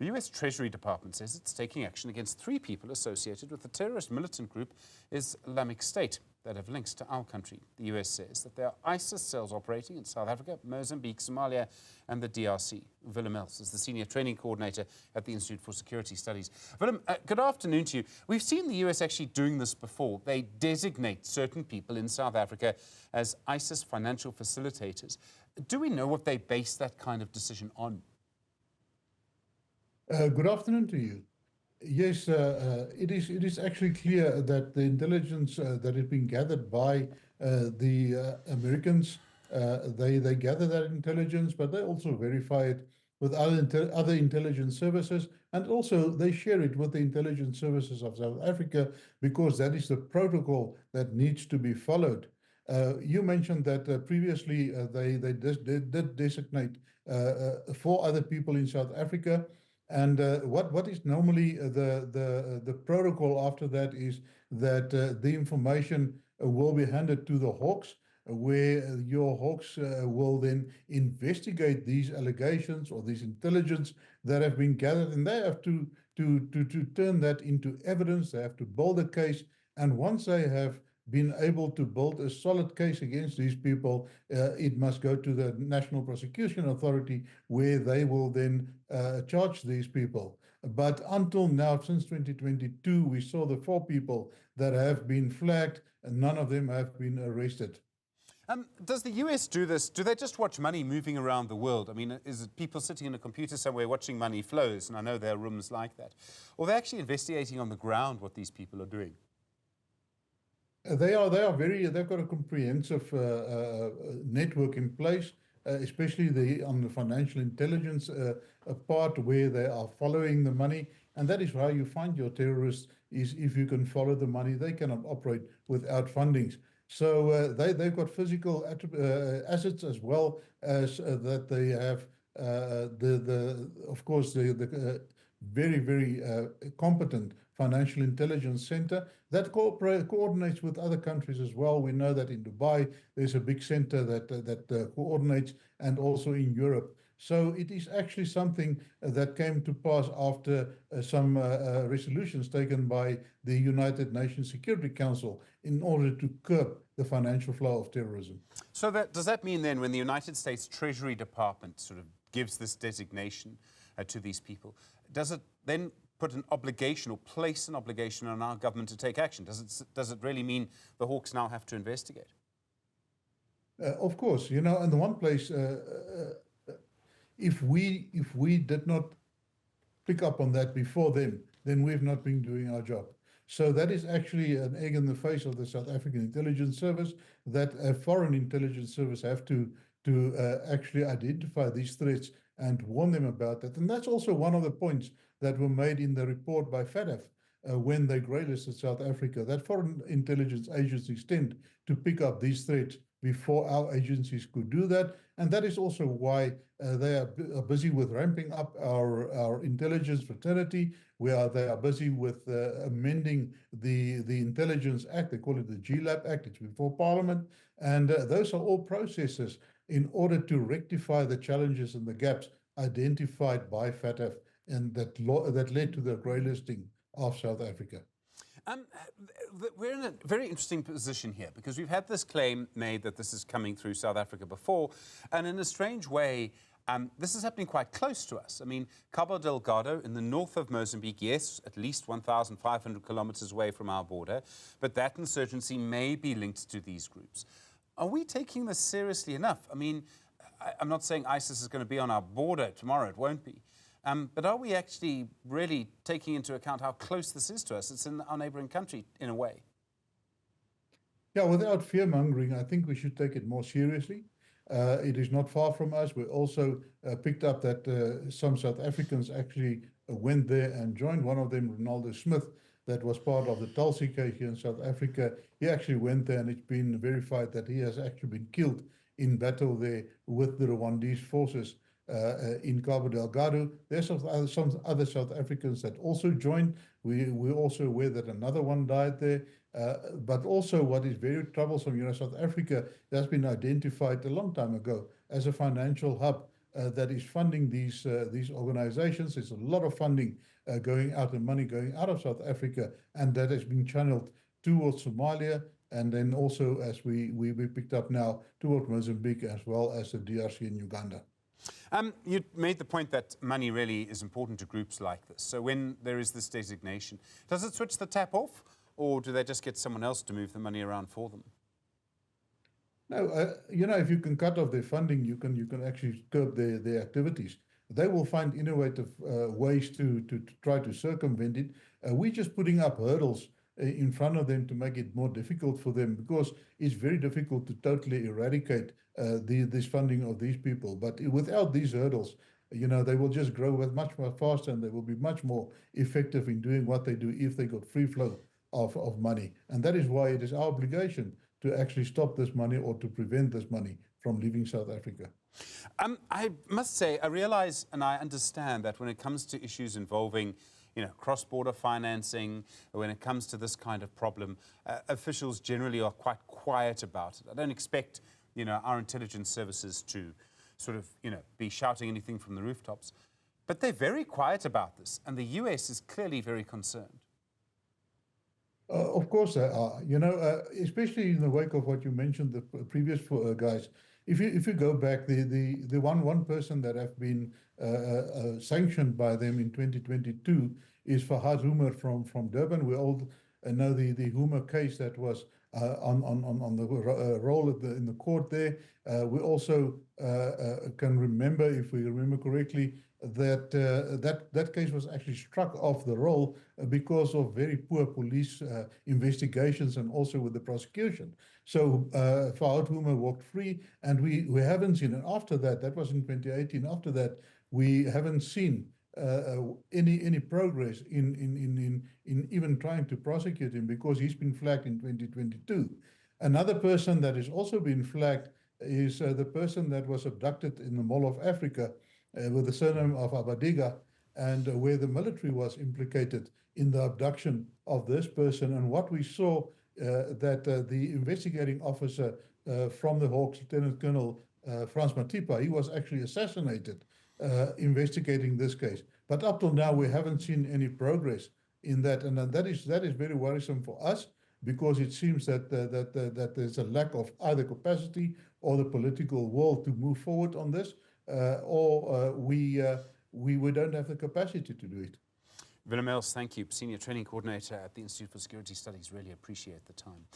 The US Treasury Department says it's taking action against 3 people associated with the terrorist militant group Islamic State that have links to our country. The US says that there are ISIS cells operating in South Africa, Mozambique, Somalia and the DRC. Willem Els is the Senior Training Coordinator at the Institute for Security Studies. Willem, good afternoon to you. We've seen the US actually doing this before. They designate certain people in South Africa as ISIS financial facilitators. Do we know what they base that kind of decision on? Good afternoon to you. Yes, it is actually clear that the intelligence that has been gathered by the Americans, they gather that intelligence, but they also verify it with other intelligence services, and also they share it with the intelligence services of South Africa, because that is the protocol that needs to be followed. You mentioned that previously they did designate 4 other people in South Africa. And what is normally the protocol after that is that the information will be handed to the Hawks, where your Hawks will then investigate these allegations or these intelligence that have been gathered, and they have to turn that into evidence. They have to build a case, and once they have been able to build a solid case against these people, it must go to the National Prosecution Authority, where they will then charge these people. But until now, since 2022, we saw the 4 people that have been flagged, and none of them have been arrested. Does the US do this? Do they just watch money moving around the world? I mean, is it people sitting in a computer somewhere watching money flows? And I know there are rooms like that. Or they're actually investigating on the ground what these people are doing? They've got a comprehensive network in place, especially on the financial intelligence part, where they are following the money. And that is how you find your terrorists, is if you can follow the money. They cannot operate without fundings. So they've got physical assets, as well as that they have of course the very, very competent financial intelligence center that coordinates with other countries as well. We know that in Dubai, there's a big center that coordinates, and also in Europe. So it is actually something that came to pass after some resolutions taken by the United Nations Security Council in order to curb the financial flow of terrorism. So does that mean then, when the United States Treasury Department sort of gives this designation to these people, does it then put an obligation or place an obligation on our government to take action? Does it really mean the Hawks now have to investigate? Of course, you know, in the one place, if we did not pick up on that before them, then we've not been doing our job. So that is actually an egg in the face of the South African Intelligence Service, that a foreign intelligence service have to actually identify these threats and warn them about that. And that's also one of the points that were made in the report by FATF when they greylisted South Africa, that foreign intelligence agencies tend to pick up these threats before our agencies could do that. And that is also why they are busy with ramping up our intelligence fraternity, where they are busy with amending the Intelligence Act. They call it the GLAP Act. It's before Parliament. And those are all processes in order to rectify the challenges and the gaps identified by FATF, and that led to the greylisting of South Africa. We're in a very interesting position here, because we've had this claim made that this is coming through South Africa before, and in a strange way, this is happening quite close to us. I mean, Cabo Delgado in the north of Mozambique, yes, at least 1,500 kilometers away from our border, but that insurgency may be linked to these groups. Are we taking this seriously enough? I mean, I'm not saying ISIS is going to be on our border tomorrow, it won't be. But are we actually really taking into account how close this is to us? It's in our neighboring country, in a way. Yeah, without fear-mongering, I think we should take it more seriously. It is not far from us. We also picked up that some South Africans actually went there and joined. One of them, Ronaldo Smith, that was part of the Tulsi case here in South Africa. He actually went there, and it's been verified that he has actually been killed in battle there with the Rwandese forces in Cabo Delgado. There's some other South Africans that also joined. We're also aware that another one died there. But also what is very troublesome, you know, South Africa has been identified a long time ago as a financial hub that is funding these organizations. There's a lot of funding going out and money going out of South Africa, and that has been channeled towards Somalia, and then also, as we picked up now, towards Mozambique as well as the DRC and Uganda. You made the point that money really is important to groups like this. So when there is this designation, does it switch the tap off, or do they just get someone else to move the money around for them? No, you know, if you can cut off their funding, you can actually curb their activities. They will find innovative ways to try to circumvent it. We're just putting up hurdles in front of them to make it more difficult for them, because it's very difficult to totally eradicate this funding of these people. But without these hurdles, you know, they will just grow much more faster, and they will be much more effective in doing what they do if they got free flow of money. And that is why it is our obligation to actually stop this money, or to prevent this money from leaving South Africa. I must say, I realize and I understand that when it comes to issues involving, you know, cross-border financing, when it comes to this kind of problem, officials generally are quite quiet about it. I don't expect, you know, our intelligence services to sort of, you know, be shouting anything from the rooftops. But they're very quiet about this, and the US is clearly very concerned. Of course they are, you know, especially in the wake of what you mentioned, the previous guys. If you go back, the one person that have been sanctioned by them in 2022 is Fahad Humar from Durban. We all know the Humar case that was on the role in the court there. We also can remember, if we remember correctly, that that case was actually struck off the roll because of very poor police investigations, and also with the prosecution. So Fahad Humar walked free, and we haven't seen, and after that was in 2018, after that we haven't seen any progress in even trying to prosecute him, because he's been flagged in 2022. Another person that has also been flagged is the person that was abducted in the Mall of Africa with the surname of Abadiga, and where the military was implicated in the abduction of this person. And what we saw, that the investigating officer from the Hawks, Lieutenant Colonel Frans Matipa, he was actually assassinated investigating this case. But up till now, we haven't seen any progress in that, and that is very worrisome for us, because it seems that that there's a lack of either capacity or the political will to move forward on this, or we don't have the capacity to do it. Willem Els, thank you. Senior Training Coordinator at the Institute for Security Studies. Really appreciate the time.